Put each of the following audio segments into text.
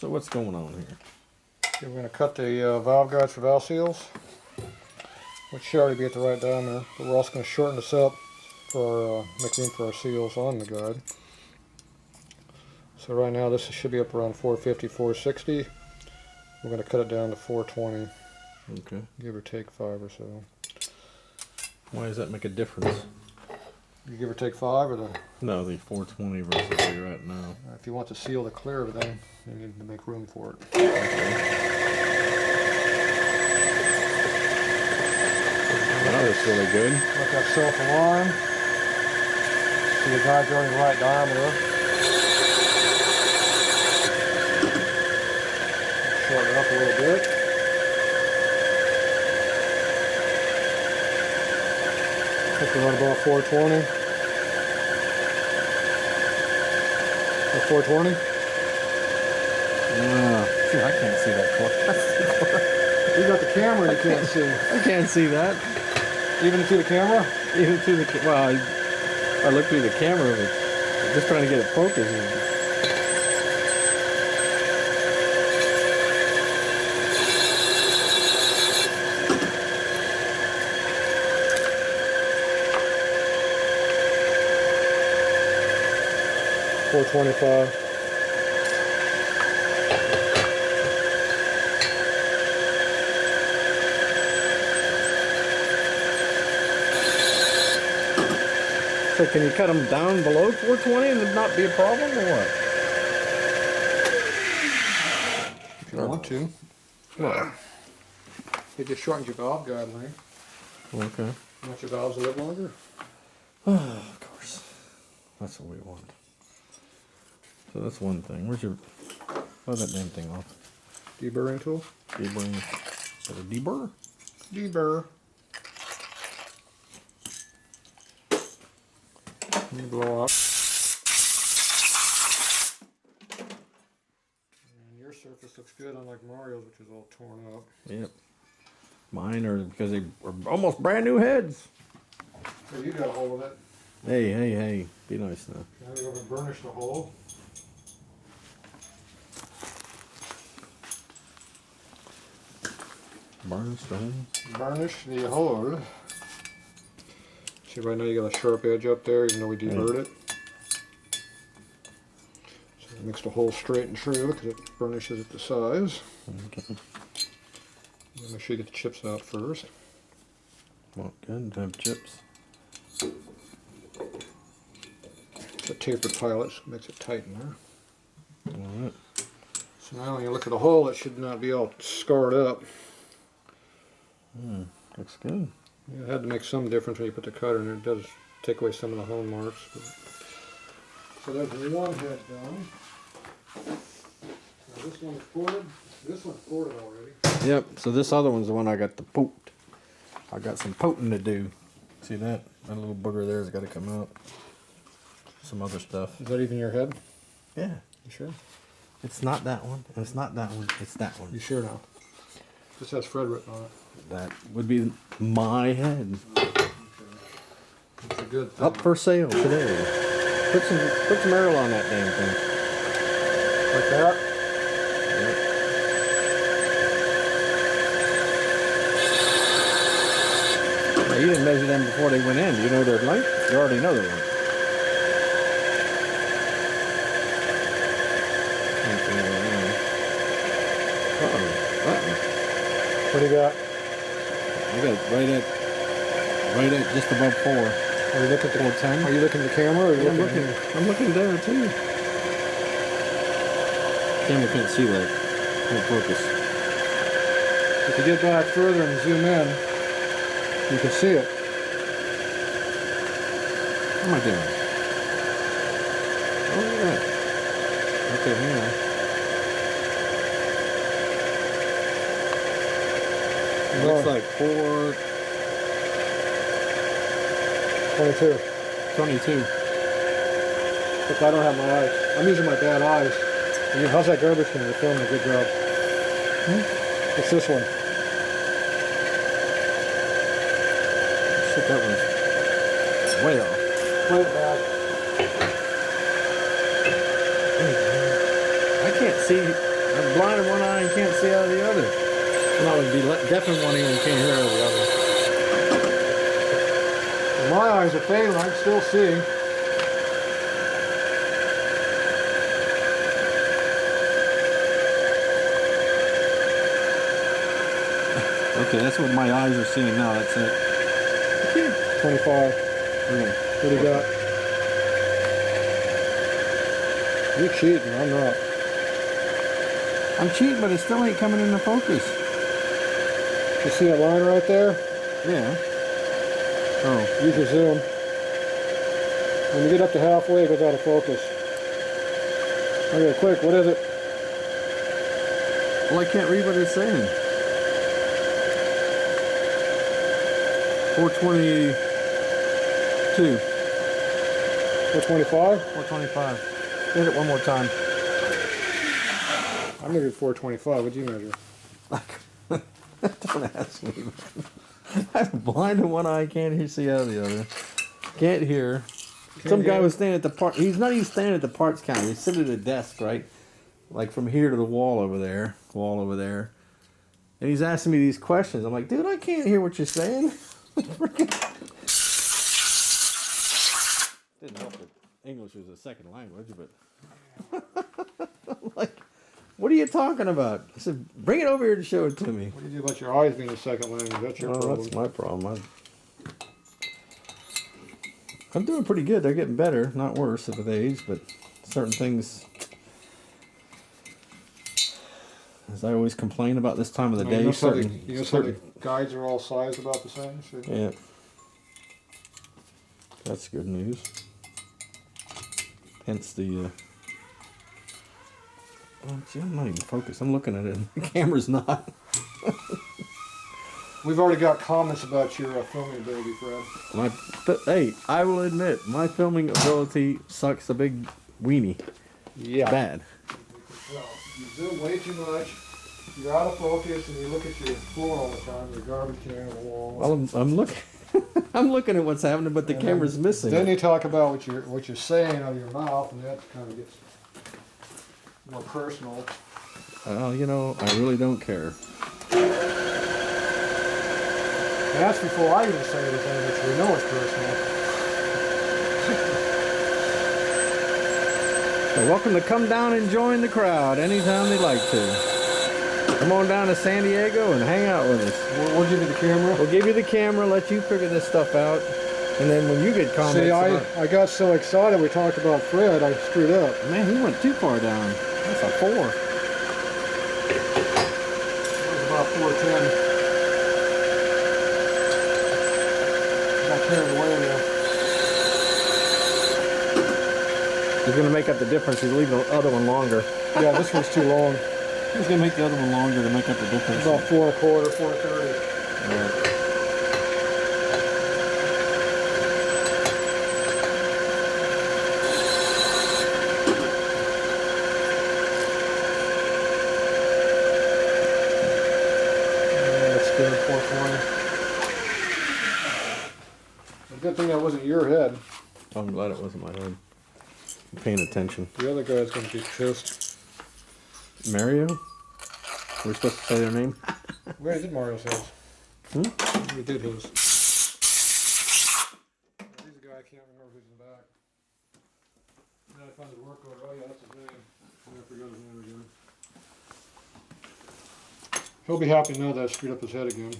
So what's going on here? Okay, we're going to cut the valve guides for valve seals, which should already be at the right diameter, but we're also going to shorten this up for make room for our seals on the guide. So right now this should be up around 450, 460. We're going to cut it down to 420. Okay. Give or take 5 or so. Why does that make a difference? You give or take 5 or the... No, the 420 versus where you're at now. If you want the seal to clear everything, you need to make room for it. That looks really good. Let that self-align. So your guide's already the right diameter. Shorten it up a little bit. I think we're on about 420. 420? See, I can't see that far. You got the camera and you can't see. I can't see that. Even through the camera? Even through the well, I look through the camera, but I'm just trying to get it focused. 425. So can you cut them down below 420 and it not be a problem, or what? If you want to. Well, It just shortens your valve guide length. okay. You want your valves to live longer? Of course. That's what we want. So that's one thing. Where's your... Oh, that damn thing off. Deburring tool? Deburring. Is that a deburr? Deburr. Blow up. And your surface looks good, unlike Mario's, which is all torn up. Yep. Mine are because they were almost brand new heads. So you got a hold of it. Hey, hey, hey. Be nice now. Now you're going to burnish the hole. Burnish the hole. Burnish the hole. See, right now you got a sharp edge up there, even though we deburred it. So it makes the hole straight and true because it burnishes it to size. Okay. Make sure you get the chips out first. Well, good to have chips. It's a tapered pilot, so it makes it tight in there. Alright. So now when you look at the hole, it should not be all scarred up. Looks good. Yeah, it had to make some difference when you put the cutter in. It does take away some of the hole marks. But... So there's one head done. Now this one's ported. This one's ported already. Yep, so this other one's the one I got the poked. I got some poting to do. See that? That little booger there has got to come out. Some other stuff. Is that even your head? Yeah. You sure? It's not that one. And it's not that one. It's that one. You sure now? This has Fred written on it. That would be my head. Okay. It's a good thing. Up for sale today. Put some Earl on that damn thing. Like that? Yep. Now, you didn't measure them before they went in. You know their length? You already know their length. What do you got? I got it right at just above 4. Are you looking at the 410? Are you looking at the camera? Or are you I'm looking there too. Camera can't see that. Can't focus. If you get back further and zoom in, you can see it. What am I doing? Oh, look at that. Okay, here. It looks like 22. 422. Look, I don't have my eyes. I'm using my bad eyes. How's that garbage can? You're filming a good job. It's this one. Shit, that one's way off. Way back. I can't see I'm blind in one eye and can't see out of the other. Well, I would be deaf in one ear and can't hear out of the other. Well, my eyes are failing. I can still see. Okay, that's what my eyes are seeing now. That's it. 25. Okay. What do you got? You're cheating. I'm not. I'm cheating, but it still ain't coming into focus. You see that line right there? Yeah. Oh. Use your zoom. When you get up to halfway, it goes out of focus. Okay, quick. What is it? Well, I can't read what it's saying. 422. 425? 425. Hit it one more time. I measured 425. What'd you measure? Don't ask me. I'm blind in one eye, can't see out of the other. Can't hear. Some guy was standing at the part. He's not even standing at the parts counter. He's sitting at a desk, right? Like from here to the wall over there. And he's asking me these questions. I'm like, dude, I can't hear what you're saying. Didn't help that English was a second language, but like, what are you talking about? I said, bring it over here to show it to me. What do you do about your eyes being a second language? That's your problem. That's my problem. I'm doing pretty good. They're getting better, not worse with age, but certain things, as I always complain about this time of the day. You know how the guides are all sized about the same? So. Yeah. That's good news. Hence the... Oh, gee, I'm not even focused. I'm looking at it. The camera's not. We've already got comments about your filming ability, Fred. Hey, I will admit, my filming ability sucks a big weenie. Yeah. Bad. Well, you zoom way too much. You're out of focus, and you look at your floor all the time. Your garbage can and the wall. Well, I'm looking. I'm looking at what's happening, but the camera's missing. Then you talk about what you're saying out of your mouth, and that kind of gets more personal. You know, I really don't care. And that's before I even say anything, which we know is personal. They're welcome to come down and join the crowd anytime they'd like to. Come on down to San Diego and hang out with us. We'll give you the camera. We'll give you the camera, let you figure this stuff out, and then when you get comments... See, I got so excited we talked about Fred, I screwed up. Man, he went too far down. That's a 4. That was about 410. Got carried away there. He's going to make up the difference. He's leaving the other one longer. Yeah, this one's too long. He's going to make the other one longer to make up the difference. About 4:15, 4:30. Right. That's good, 4:20. A good thing that wasn't your head. I'm glad it wasn't my head. I'm paying attention. The other guy's going to be pissed. Mario? We're supposed to say their name? We already did Mario's his. Hmm? We did his. He's a guy I can't remember who's in the back. Then I found his work order. Oh yeah, that's his name. I forgot his name again. He'll be happy to know that I screwed up his head again.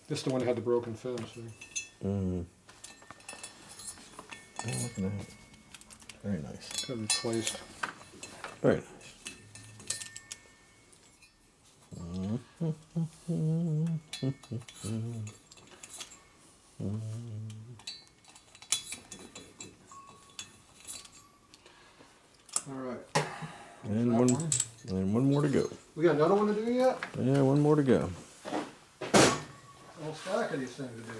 This is the one that had the broken fin, see? Mm. Oh, look at that. Very nice. Got replaced. Very nice. Alright. And one more to go. We got another one to do yet? Yeah, one more to go. A whole stack of these things to do.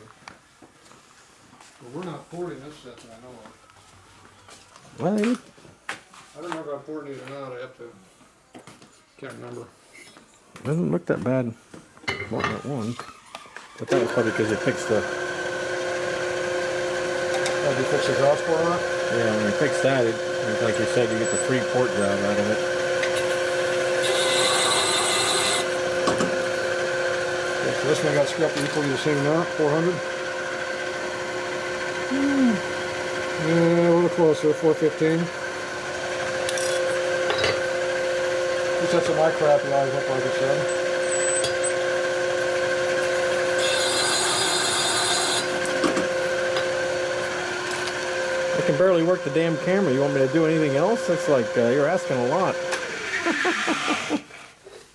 But we're not porting this set that I know of. Well, I don't know if I'm porting these or not. I have to. Can't remember. doesn't look that bad. Not that one. But that was probably because it fixed the... Oh, did you fix the exhaust port on it? Yeah, when you fix that, it Like you said, you get the free port job out of it. Okay, so this one got scrapped equally the same amount, 400. Yeah, a little closer, 415. At least that's what my crappy eyes look like, it said. I can barely work the damn camera. You want me to do anything else? That's like, you're asking a lot.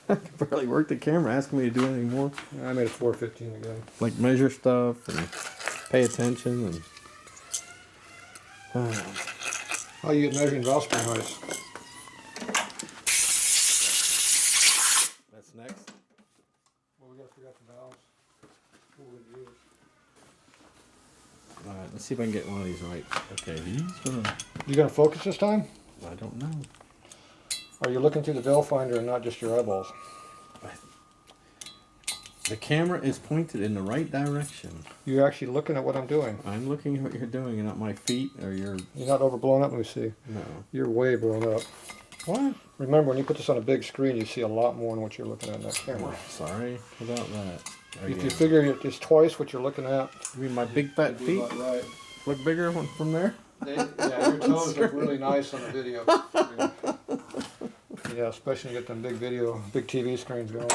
I can barely work the camera, asking me to do anything more. I made it 415 again. Like measure stuff and pay attention and... How you get measuring valve spring heights? That's next. Well, we gotta figure out the valves. What we're gonna use. Alright, let's see if I can get one of these right. Okay, he's gonna... You gonna focus this time? I don't know. Are you looking through the valve finder and not just your eyeballs? The camera is pointed in the right direction. You're actually looking at what I'm doing. I'm looking at what you're doing and not my feet or your... You're not overblown up, let me see. No. You're way blown up. What? Remember, when you put this on a big screen, you see a lot more than what you're looking at in that camera. Sorry about that. If you figure it's twice what you're looking at... You mean my big fat feet? Right. Look bigger from there? Yeah, your toes look really nice on the video. Yeah, especially when you get them big TV screens going.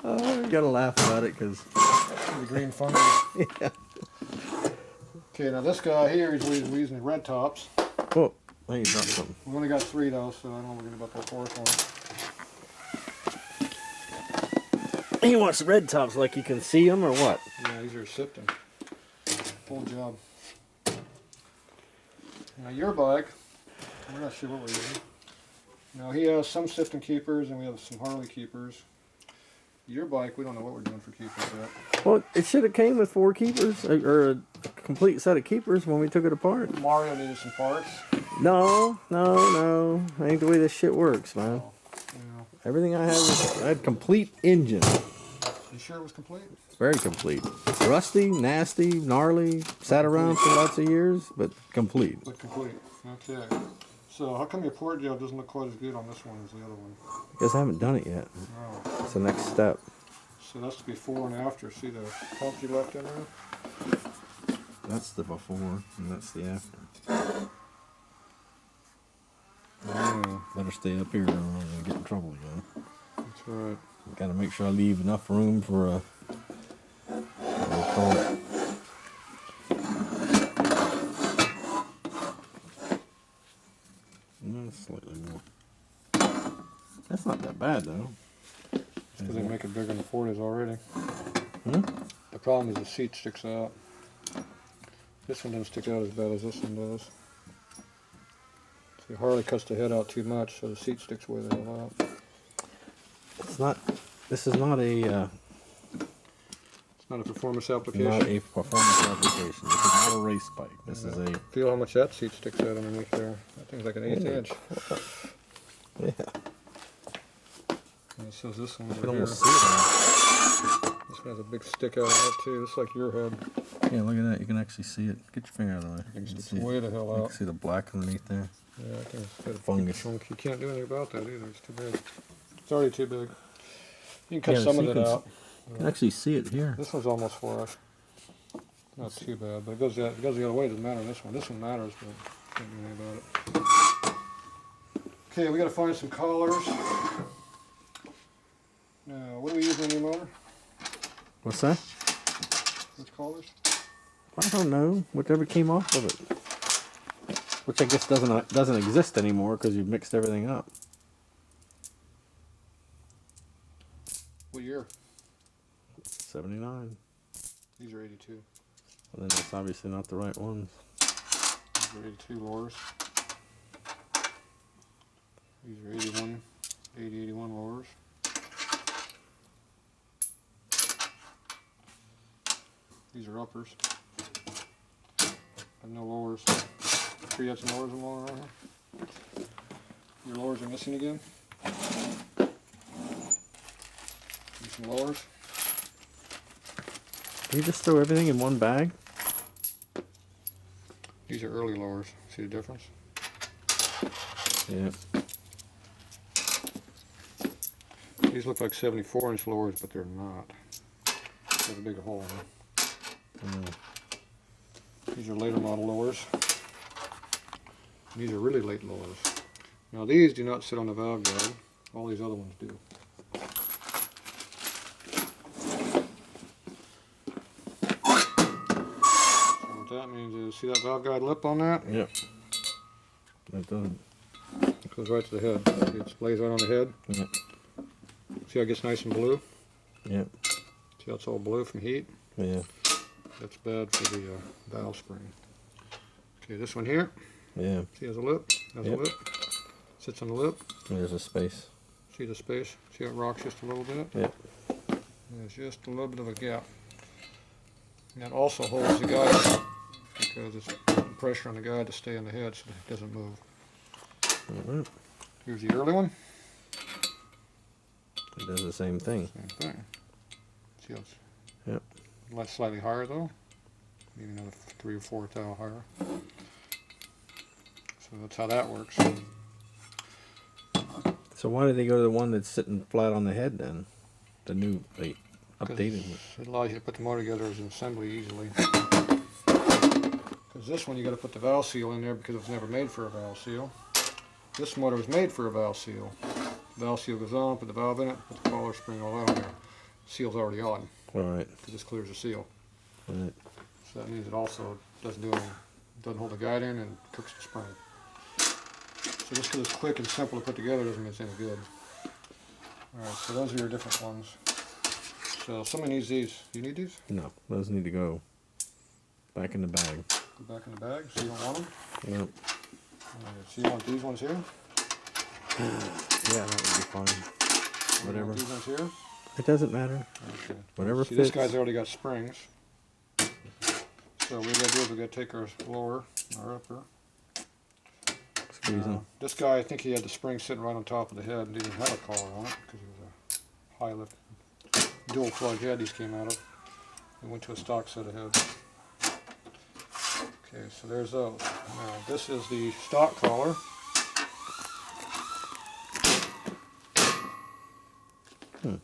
Oh, you gotta laugh about it because... The green fungus. Yeah. Okay, now this guy here, we're using red tops. Oh, I dropped something. We only got 3 though, so I don't know what we're gonna do about that 4th one. He wants red tops like you can see them or what? Yeah, these are sifting. Full job. Now your bike, we're not sure what we're using. Now he has some sifting keepers and we have some Harley keepers. Your bike, we don't know what we're doing for keepers yet. Well, it should have came with 4 keepers or a complete set of keepers when we took it apart. Mario needed some parts. No. Ain't the way this shit works, man. Oh, yeah. Everything I had complete engine. You sure it was complete? Very complete. Rusty, nasty, gnarly, sat around for lots of years, but complete. But complete. Okay. So how come your port job doesn't look quite as good on this one as the other one? Because I haven't done it yet. Oh. It's the next step. So that's the before and after. See the pump you left in there? That's the before, and that's the after. Better stay up here or I'm going to get in trouble again. That's right. Got to make sure I leave enough room for a... what do you call it? Slightly more. That's not that bad though. Because they make it bigger than the Ford is already. Hmm? The problem is the seat sticks out. This one doesn't stick out as bad as this one does. See, Harley cuts the head out too much, so the seat sticks way the hell out. It's not. This is not a. It's not a performance application. Not a performance application. This is not a race bike. This is a. Feel how much that seat sticks out underneath there. That thing's like an 1/8 inch. Yeah. And so this one You over can here. almost see it. This one has a big stick out of it too. It's like your head. Yeah, look at that. You can actually see it. Get your finger out of the way. It You can sticks see way it. the hell You out. can see the black underneath there. Yeah, I think it's got a Fungus. chunk. You can't do anything about that either. It's too big. It's already too big. You can cut Yeah, some so of you it can out. You can actually see it here. This one's almost flush. Not too bad, but it goes the other way. It doesn't matter on this one. This one matters, but can't do anything about it. Okay, we got to find some collars. Now, what do we use on your motor? What's that? Which collars? I don't know. Whatever came off of it. Which I guess doesn't exist anymore because you've mixed everything up. What year? 79. These are 82. Well, then that's obviously not the right ones. These are 82 lowers. These are 81, 81 lowers. These are uppers. And no lowers. Sure you have some lowers along around here? Your lowers are missing again? Need some lowers? Can you just throw everything in one bag? You These are early lowers. See the difference? Yeah. These look like 74-inch lowers, but they're not. There's a bigger hole in them. These are later model lowers. These are really late lowers. Now these do not sit on the valve guide. All these other ones do. So what that means is, see that valve guide lip on that? Yep. That doesn't. It goes right to the head. See, it lays right on the head. Yep. See how it gets nice and blue? Yep. See how it's all blue from heat? Yeah. That's bad for the valve spring. Okay, this one here. Yeah. See, has a lip. Has a lip. Sits on the lip. There's a space. See the space? See how it rocks just a little bit? Yep. There's just a little bit of a gap. And that also holds the guide because it's putting pressure on the guide to stay on the head so it doesn't move. Alright. Here's the early one. It does the same thing. Same thing. See how it's Yep. slightly higher though? Maybe another 3 or 4 thou higher. So that's how that works. So why did they go to the one that's sitting flat on the head then? The new, they updated it. It allows you to put the motor together as an assembly easily. Because this one you got to put the valve seal in there because it was never made for a valve seal. This motor was made for a valve seal. The valve seal goes on, put the valve in it, put the collar spring, all that on there. The seal's already on. Alright. Because this clears the seal. Right. So that means it also doesn't do anything, doesn't hold the guide in and cooks the spring. So just because it's quick and simple to put together doesn't mean it's any good. Alright, so those are your different ones. So somebody needs these. Do you need these? No, those need to go back in the bag. Go back in the bag, so you don't want them? Yep. Alright, so you want these ones here? Yeah, that would be fine. Whatever. These ones here? It doesn't matter. Okay. Whatever See, fits. this guy's already got springs. So what we gotta do is we gotta take our lower, our upper. Squeeze them. This guy, I think he had the spring sitting right on top of the head and didn't have a collar on it because he was a high lift dual plug head these came out of. It went to a stock set of heads. Okay, so there's those. Now this is the stock collar. Oh,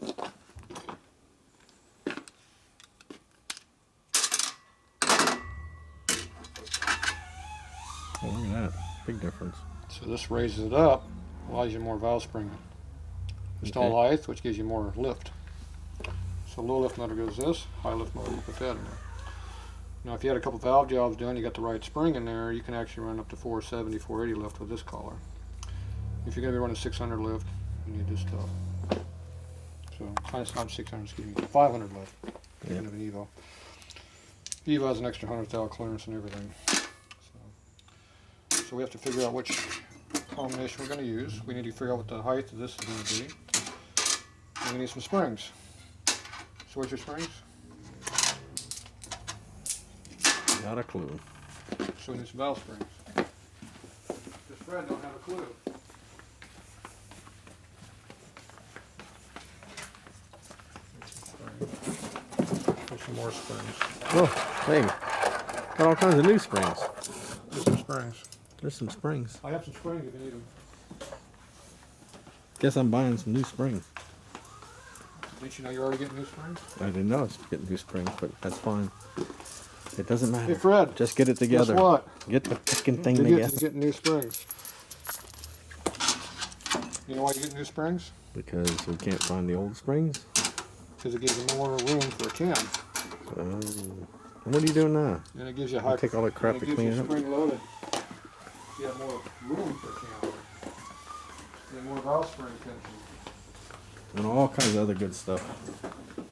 look at that. Big difference. So this raises it up, allows you more valve spring install height, which gives you more lift. So low lift motor goes this, high lift motor, you put that in there. Now if you had a couple valve jobs done, you got the right spring in there, you can actually run up to 470, 480 lift with this collar. If you're going to be running 600 lift, you need this stuff. So, not 600, excuse me, 500 lift. Yeah. Of an Evo. Evo has an extra 100 thou clearance and everything. So we have to figure out which combination we're going to use. We need to figure out what the height of this is going to be. And we need some springs. So what's your springs? Not a clue. So we need some valve springs. This Fred don't have a clue. There's some more springs. Oh, hey. Got all kinds of new springs. There's some springs. There's some springs. I have some springs if you need them. Guess I'm buying some new springs. Didn't you know you're already getting new springs? I didn't know I was getting new springs, but that's fine. It doesn't matter. Hey Fred. Just get it together. Guess what? Get the fucking thing You're together. getting new springs. You know why you're getting new springs? Because we can't find the old springs. Because it gives you more room for a cam. What are you doing now? And it gives you high. Take all that crap and to it gives clean you it up. spring loaded. You have more room for a cam. You have more valve spring tension. And all kinds of other good stuff.